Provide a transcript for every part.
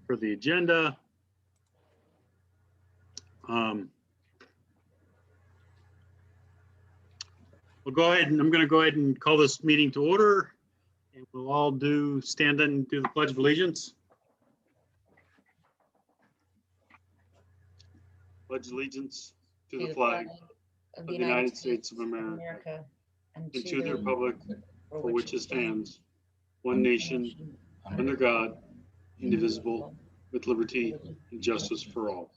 for the agenda. We'll go ahead and I'm going to go ahead and call this meeting to order, and we'll all stand and do the Pledge of Allegiance. Pledge allegiance to the flag of the United States of America and to the republic for which it stands, one nation, under God, indivisible, with liberty and justice for all.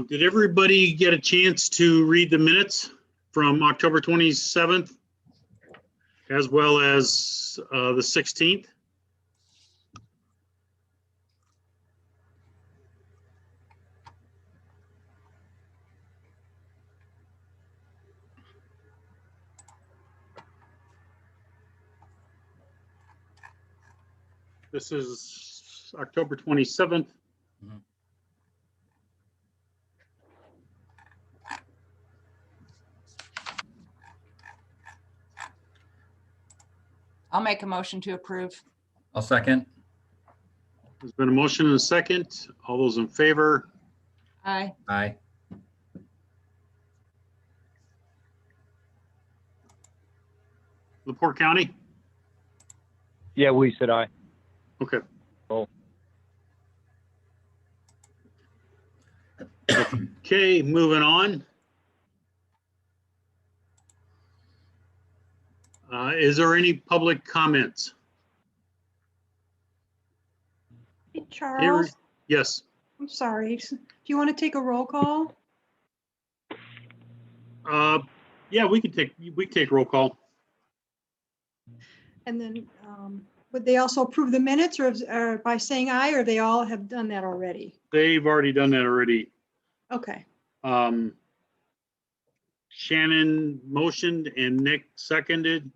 Did everybody get a chance to read the minutes from October 27th, as well as the 16th? This is October 27th. Mm-hmm. I'll make a motion to approve. I'll second. There's been a motion and a second. All those in favor? Aye. Aye. LaPorte County? Yeah, we said aye. Okay. Oh. Okay, moving on. Is there any public comments? Hey, Charles, Yes. I'm sorry. Do you want to take a roll call? Yeah, we can take roll call. And then would they also approve the minutes or by saying aye, or they all have done that already? They've already done that already. Okay, Shannon motioned and Nick seconded,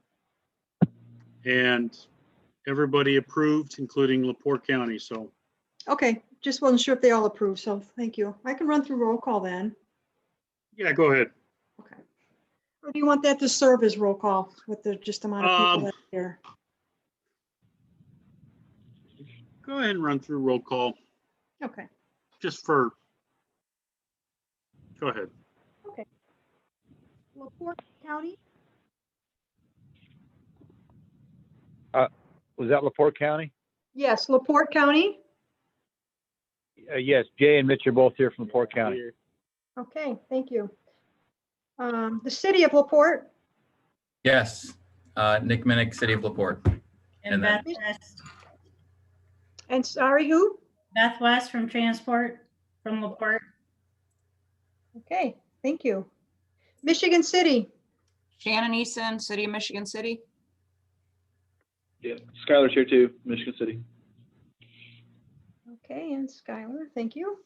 and everybody approved, including LaPorte County. So, okay. Just wasn't sure if they all approved, so thank you. I can run through roll call then. yeah, go ahead. Okay. Or do you want that to serve as roll call with the just amount of people that are here? Go ahead and run through roll call, Okay, just for. Go ahead. okay. LaPorte County? Was that LaPorte County? Yes, LaPorte County. Yes, Jay and Mitch are both here from LaPorte County. Okay, thank you. The city of LaPorte. Yes. Nick Minnick, City of LaPorte. And And then- Beth West, And sorry, who? Beth West from Transport from LaPorte. Okay, thank you. Michigan City. Shannon Eason, City of Michigan City. Yeah, Skylar's here too, Michigan City. Okay, and Skylar, thank you.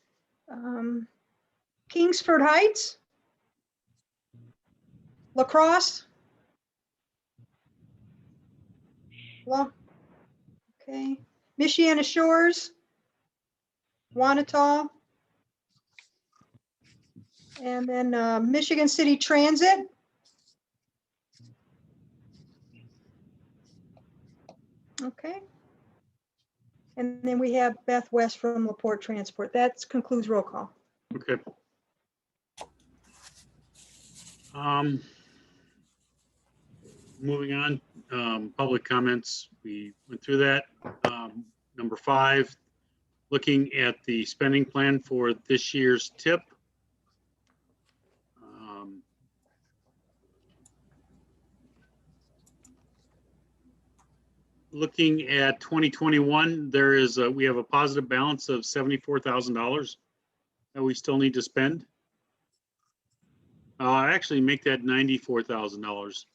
Kingsford Heights. La Crosse. Okay. Michiana Shores. Wanata. And then Michigan City Transit. Okay. And then we have Beth West from LaPorte Transport. That concludes roll call. Okay. Moving on, public comments. We went through that. Number 5, looking at the spending plan for this year's TIP. Looking at 2021, we have a positive balance of $74,000 that we still need to spend. Actually make that $94,000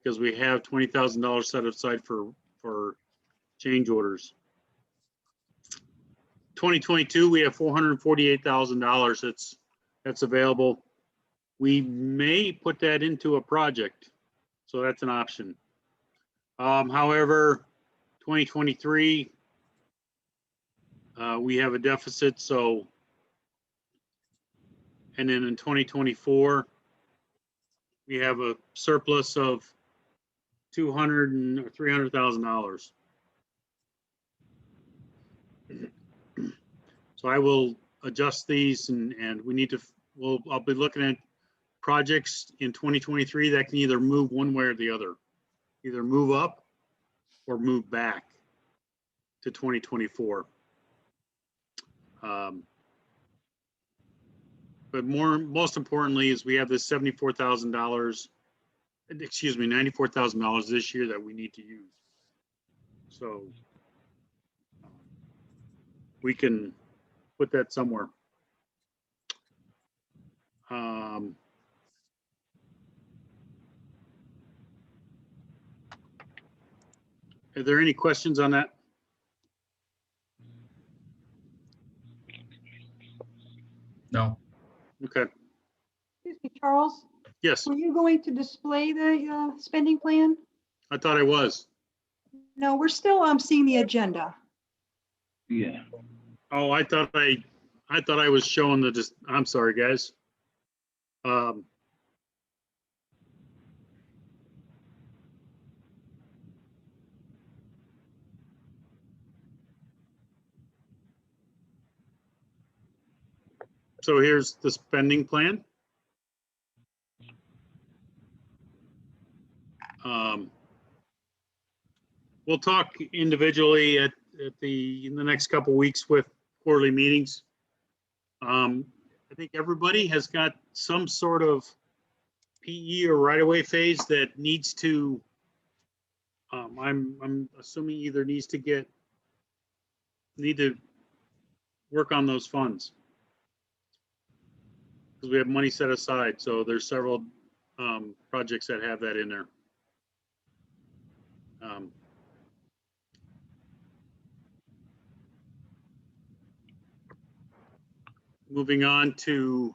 because we have $20,000 set aside for change orders. 2022, we have $448,000 that's available. We may put that into a project, so that's an option. However, 2023, we have a deficit, so, and then in 2024, we have a surplus of $200,000 or $300,000. So I will adjust these and we need to, I'll be looking at projects in 2023 that can either move one way or the other, either move up or move back to 2024. But most importantly is we have this $74,000, excuse me, $94,000 this year that we need to use. So we can put that somewhere. Are there any questions on that? No. Okay. Excuse me, Charles, Yes, were you going to display the spending plan? I thought I was. No, we're still seeing the agenda. Yeah. Oh, I thought I was showing I'm sorry, guys. So here's the spending plan. We'll talk individually in the next couple of weeks with quarterly meetings. I think everybody has got some sort of PE or right-of-way phase that needs to, I'm assuming either need to work on those funds. Because we have money set aside, so there's several projects that have that in there. Moving on to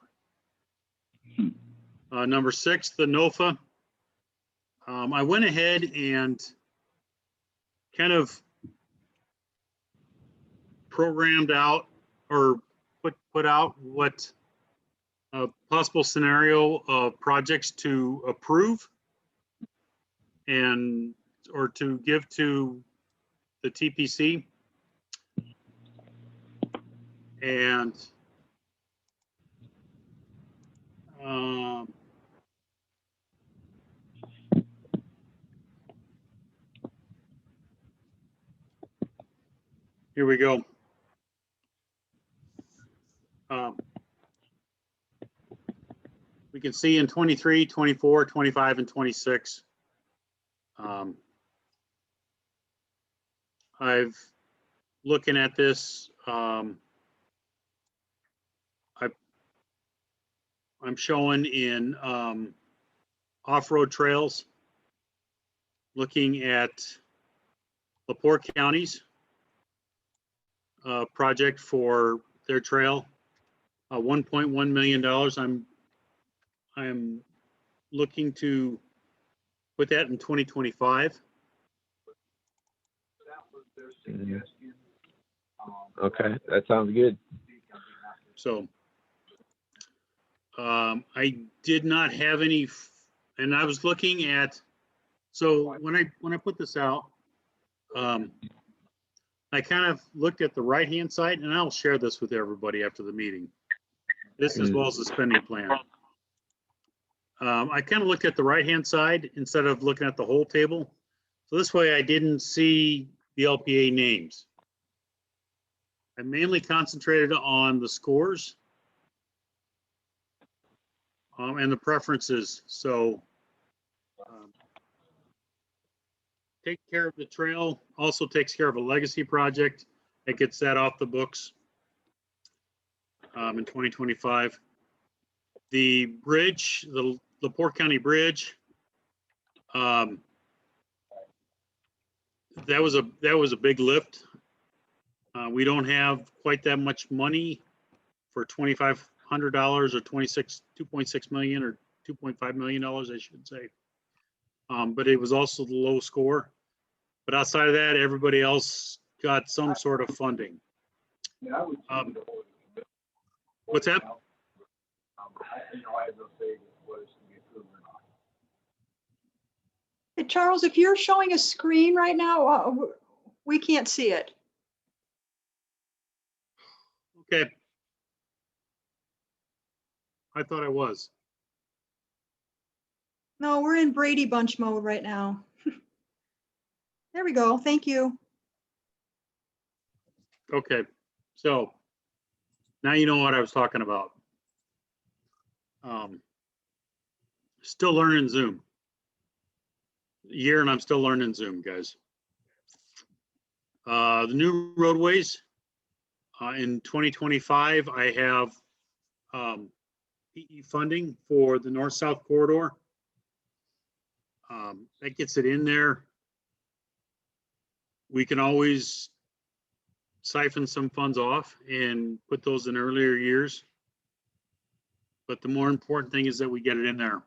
number 6, the NOFA. I went ahead and kind of programmed out or put out what a possible scenario of projects to approve or to give to the TPC. And here we go. We can see in 23, 24, 25, and 26. I've looking at this. I'm showing in off-road trails, looking at LaPorte County's project for their trail, $1.1 million. I'm looking to put that in 2025. Okay, that sounds good. So I did not have any, and I was looking at, so when I put this out, I kind of looked at the right-hand side, and I'll share this with everybody after the meeting. This as well as the spending plan. I kind of looked at the right-hand side instead of looking at the whole table. So this way I didn't see the LPA names. I mainly concentrated on the scores and the preferences. So take care of the trail, also takes care of a legacy project that gets that off the books in 2025. The bridge, the LaPorte County Bridge, that was a big lift. We don't have quite that much money for $2,500 or 2.6 million or $2.5 million, I should say. But it was also the low score. But outside of that, everybody else got some sort of funding. What's that? Charles, if you're showing a screen right now, we can't see it. Okay. I thought I was. No, we're in Brady Bunch mode right now. There we go. Thank you. Okay, so now you know what I was talking about. Still learning Zoom. Year and I'm still learning Zoom, guys. The new roadways in 2025, I have PE funding for the north-south corridor. That gets it in there. We can always siphon some funds off and put those in earlier years. But the more important thing is that we get it in there.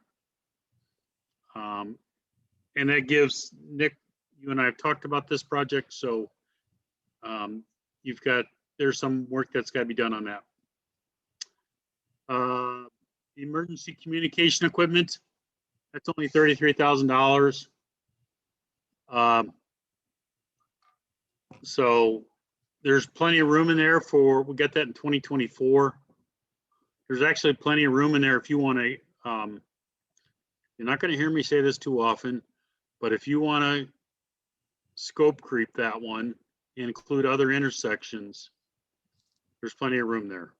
And that gives Nick, you and I have talked about this project, so there's some work that's got to be done on that. Emergency communication equipment, that's only $33,000. So there's plenty of room in there we'll get that in 2024. There's actually plenty of room in there if you want to, you're not going to hear me say this too often, but if you want to scope creep that one, include other intersections, there's plenty of room there.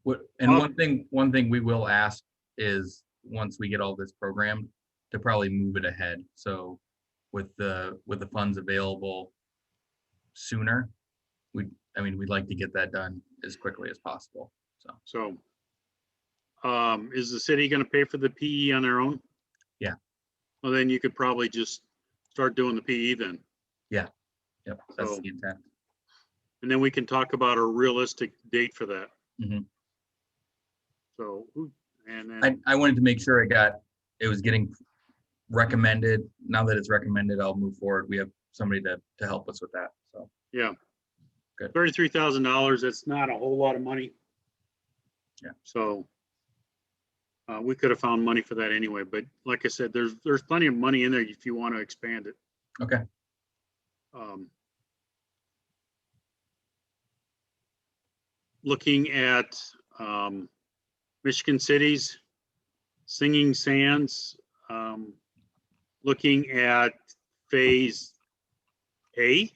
One thing we will ask is once we get all this programmed to probably move it ahead. So with the funds available sooner, we'd like to get that done as quickly as possible. So is the city going to pay for the PE on their own? Yeah. Well, then you could probably just start doing the PE then. Yeah. Yep. That's So, the intent. and then we can talk about a realistic date for that. Mm-hmm. So, and then I wanted to make sure it was getting recommended. Now that it's recommended, I'll move forward. We have somebody to help us with that. So yeah, good. $33,000. That's not a whole lot of money. Yeah. So we could have found money for that anyway. But like I said, there's plenty of money in there if you want to expand it. Okay. Looking at Michigan City's Singing Sands, looking at phase A.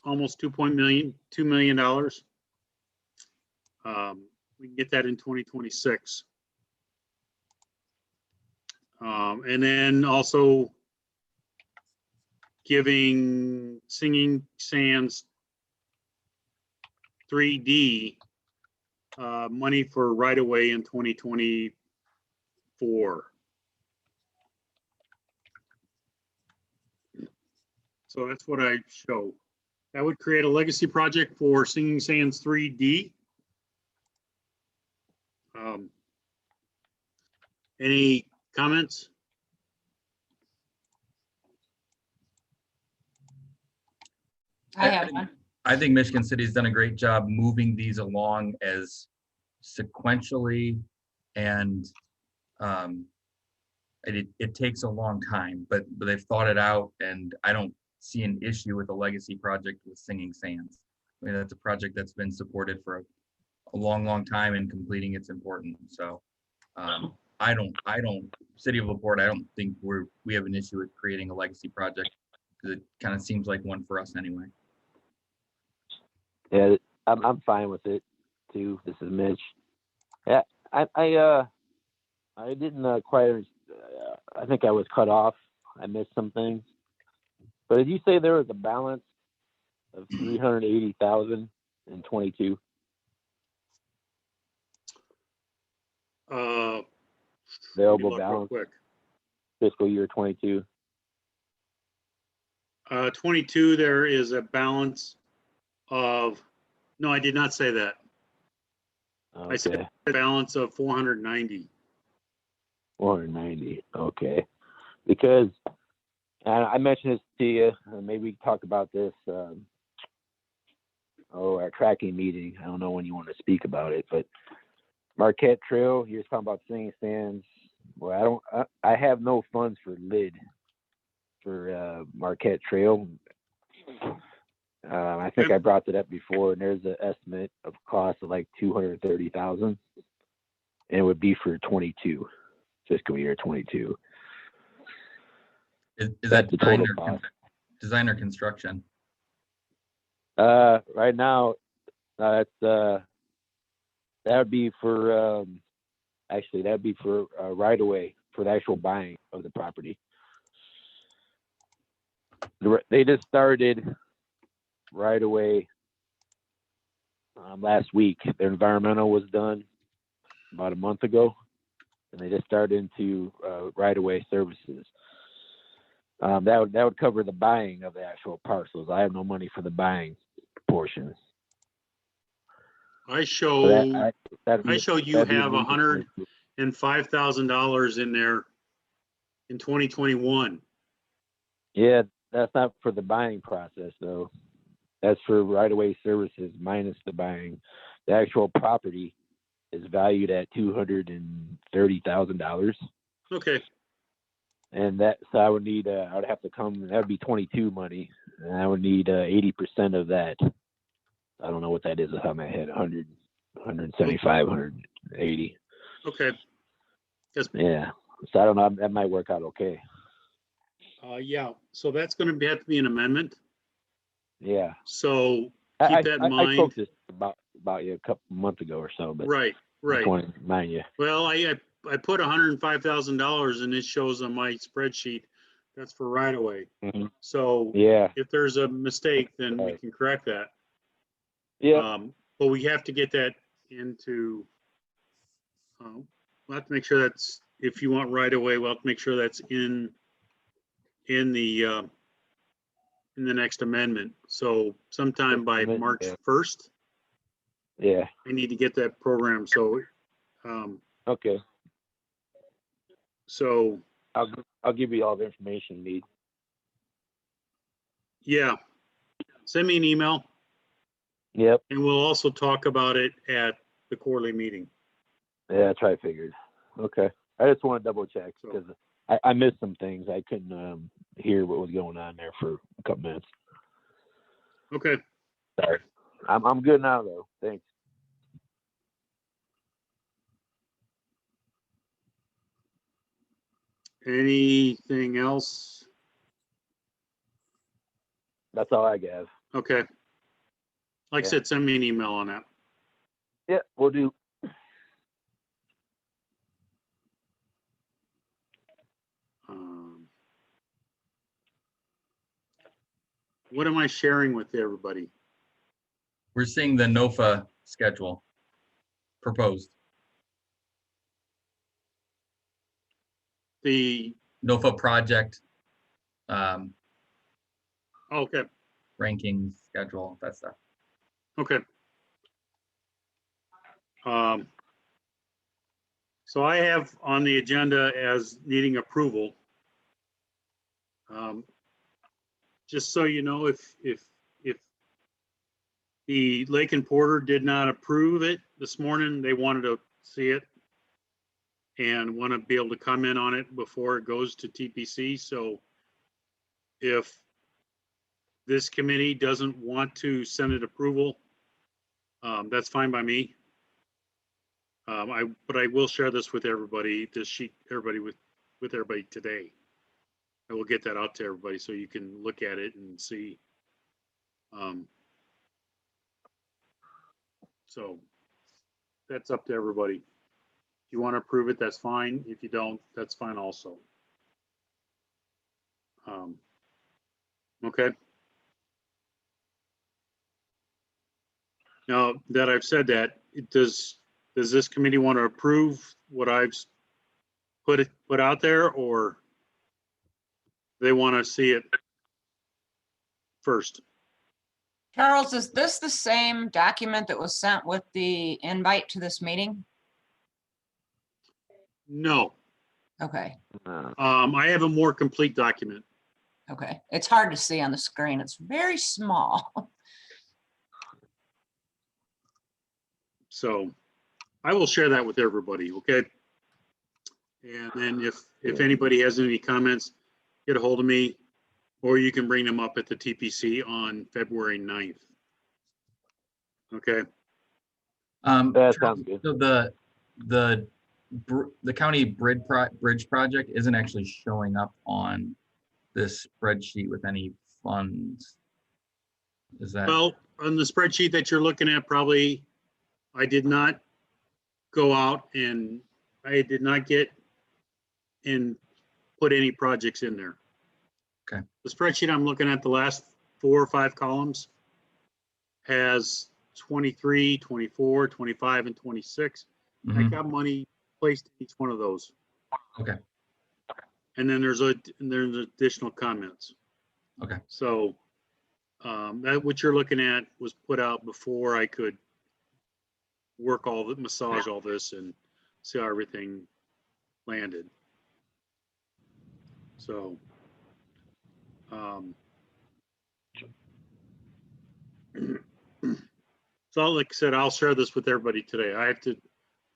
Almost $2 million. We can get that in 2026. And then also giving Singing Sands 3D money for right away in 2024. So that's what I show. That would create a legacy project for Singing Sands 3D. Any comments? I have one. I think Michigan City's done a great job moving these along as sequentially, and it takes a long time, but they've thought it out, and I don't see an issue with a legacy project with Singing Sands. I mean, that's a project that's been supported for a long time, and completing it's important. So City of LaPorte, I don't think we have an issue with creating a legacy project, because it kind of seems like one for us anyway. Yeah, I'm fine with it too. This is Mitch. Yeah, I didn't quite. I think I was cut off. I missed some things. But did you say there was a balance of 380,000 in 22? Available balance. Quick. Fiscal year 22. 22, there is a balance of, no, I did not say that. Okay. I said a balance of 490. 490. Okay. Because And I mentioned this to you, maybe we can talk about this, our tracking meeting. I don't know when you want to speak about it, but Marquette Trail, you were talking about singing stands. Well, I have no funds for lid for Marquette Trail. I think I brought it up before, and there's an estimate of cost of like $230,000, and it would be for 22, fiscal year 22. Is That's that the total cost. design or construction? Right now, that would be for actually that'd be for right away for the actual buying of the property. They just started right away last week. Their environmental was done about a month ago, and they just started into right away services. That would cover the buying of the actual parcels. I have no money for the buying portion. I So show you have $105,000 in there in 2021. Yeah, that's not for the buying process though. That's for right away services minus the buying. The actual property is valued at $230,000. Okay, And so I would need, I would have to come, that would be 22 money. And I would need 80% of that. I don't know what that is off my head, 100, 175, 180. okay. Yeah. So I don't know, that might work out okay. Yeah, so that's going to have to be an amendment. Yeah. So I keep that in mind. I spoke this about you a couple months ago or so, but Right. I just wanted to remind you. Well, I put $105,000 and it shows on my spreadsheet. That's for right away. Mhm. So Yeah. if there's a mistake, then we Right. can correct that. Yeah. But we have to get that into, we'll have to make sure that's, if you want right away, we'll have to make sure that's in the next amendment. So sometime by March 1st, Yeah. I need to get that program. So, Okay. so I'll give you all the information you need. yeah, send me an email Yep. and we'll also talk about it at the quarterly meeting. Yeah, that's what I figured. Okay. I just want to double check So- because I missed some things. I couldn't hear what was going on there for a couple minutes. Okay. Sorry. I'm good now though. Thanks. Anything else? That's all I got. Okay. Like I Yeah. said, send me an email on that. Yeah, we'll do. What am I sharing with everybody? We're seeing the NOFA schedule proposed. The, NOFA project okay, rankings schedule, that stuff. okay. So I have on the agenda as needing approval. Just so you know, if the Lake and Porter did not approve it this morning, they wanted to see it and want to be able to comment on it before it goes to TPC. So if this committee doesn't want to send it approval, that's fine by me. But I will share this with everybody, this sheet, everybody with everybody today. I will get that out to everybody so you can look at it and see. So that's up to everybody. If you want to approve it, that's fine. If you don't, that's fine also. Okay. Now that I've said that, does this committee want to approve what I've put out there, or they want to see it first? Charles, is this the same document that was sent with the invite to this meeting? No. Okay, I have a more complete document. Okay, it's hard to see on the screen. It's very small. So I will share that with everybody, okay? And then if anybody has any comments, get a hold of me, or you can bring them up at the TPC on February 9th. Okay, That sounds good. So the county bridge project isn't actually showing up on this spreadsheet with any funds. Is that? well, on the spreadsheet that you're looking at, probably, I did not go out and I did not get and put any projects in there. Okay. The spreadsheet I'm looking at, the last 4 or 5 columns has 23, 24, 25, and 26. I Mhm. got money placed in each one of those. Okay. And then there's additional comments. Okay. So that what you're looking at was put out before I could massage all this and see how everything landed. So so like I said, I'll share this with everybody today. I have to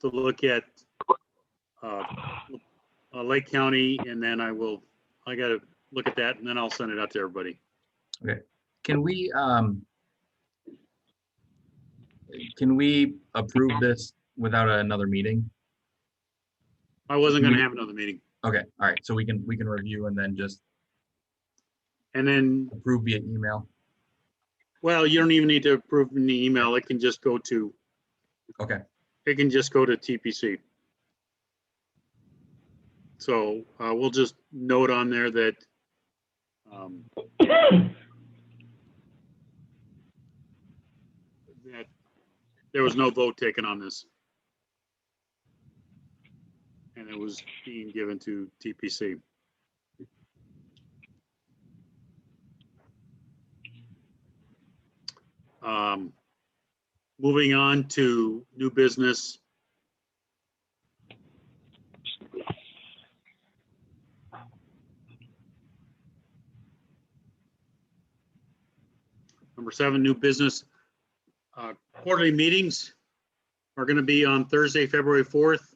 look at Lake County, and then I got to look at that, and then I'll send it out to everybody. Okay. Can we approve this without another meeting? I wasn't going to have another meeting. Okay. All right. So we can review and then just And then, approve via email. well, you don't even need to approve in the email. It can just go to, Okay. it can just go to TPC. So we'll just note on there that that there was no vote taken on this. And it was being given to TPC. Moving on to new business. Number 7, new business. Quarterly meetings are going to be on Thursday, February 4th,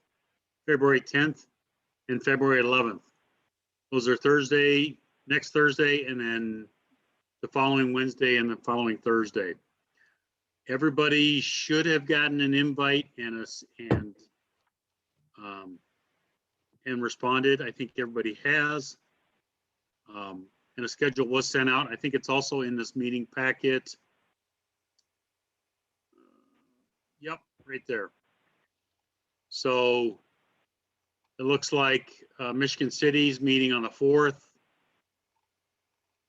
February 10th, and February 11th. Those are next Thursday, and then the following Wednesday and the following Thursday. Everybody should have gotten an invite and responded. I think everybody has. And a schedule was sent out. I think it's also in this meeting packet. Yep, right there. So it looks like Michigan City's meeting on the 4th.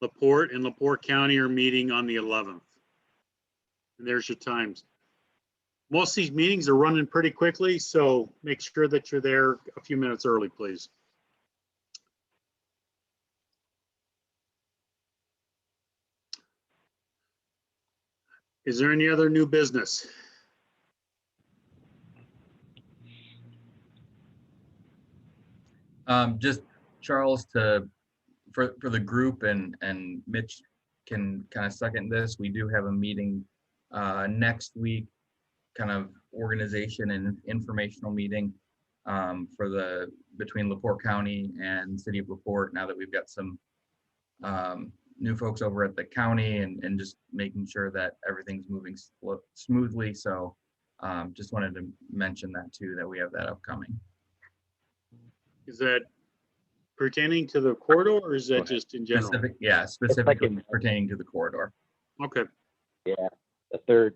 LaPorte and LaPorte County are meeting on the 11th. And there's your times. Most of these meetings are running pretty quickly, so make sure that you're there a few minutes early, please. Is there any other new business? Just Charles, for the group, and Mitch can kind of second this. We do have a meeting next week, kind of organization and informational meeting between LaPorte County and City of LaPorte. Now that we've got some new folks over at the county, and just making sure that everything's moving smoothly. So just wanted to mention that too, that we have that upcoming. Is that pertaining to the corridor, or is that just in general? Specifically pertaining to the corridor. Okay. Yeah, the 3rd.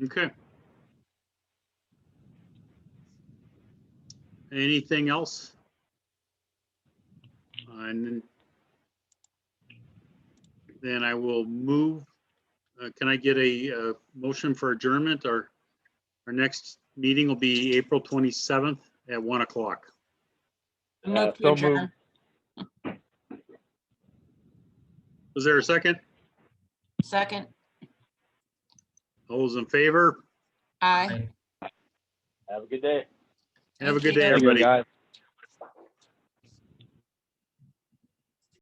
Okay. Anything else? And then I will move. Can I get a motion for adjournment? Our next meeting will be April 27th at 1 o'clock. Move to So adjourn. Was there a second? Second. All those in favor? Aye. Have a good day. Have a Thank good you. day, Thank you, everybody. guys.